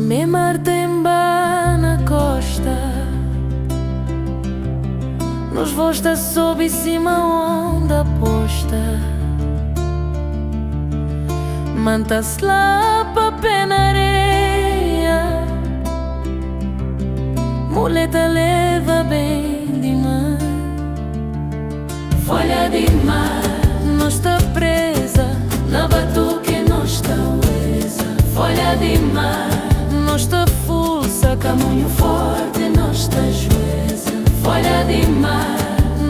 me martemba na costa, nos vosta sob cima onda posta. Mantas lá pa pé na areia, muleta leva bem demais. Folha de mar, nós tá presa na batuque, nós tá uesa. Folha de mar, nós tá fulsa, caminho forte, nós tá jueza. Folha de mar,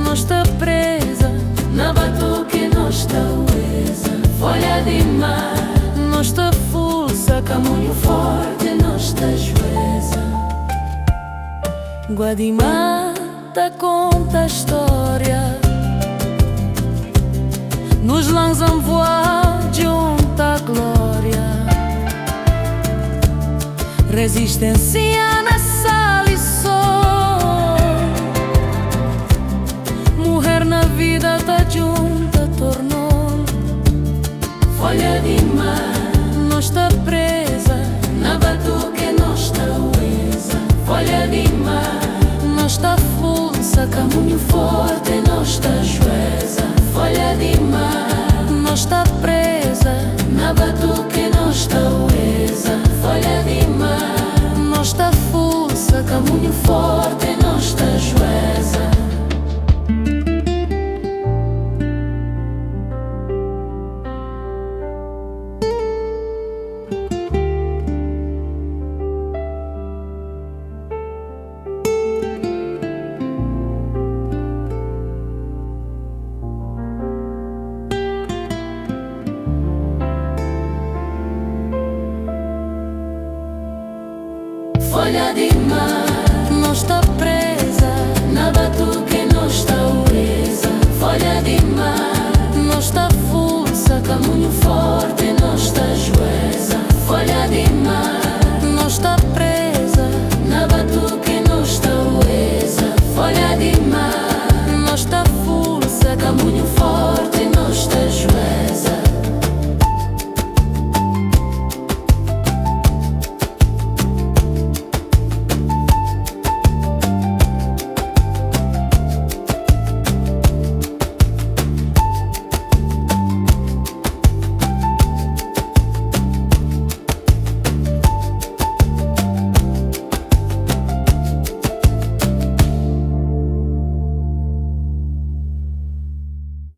nós tá presa na batuque, nós tá uesa. Folha de mar, nós tá fulsa, caminho forte, nós tá jueza. Guadimar tá conta a história, nos lançam voar junto à glória. Resistência na sala e sol, morrer na vida tá junta tornou. Folha de mar, nós tá presa na batuque, nós tá uesa. Folha de mar, nós tá força, caminho forte, nós tá jueza. Folha de mar, nós tá presa na batuque, nós tá uesa. Folha de mar, nós tá força, caminho forte, nós tá jueza. Folha de mar.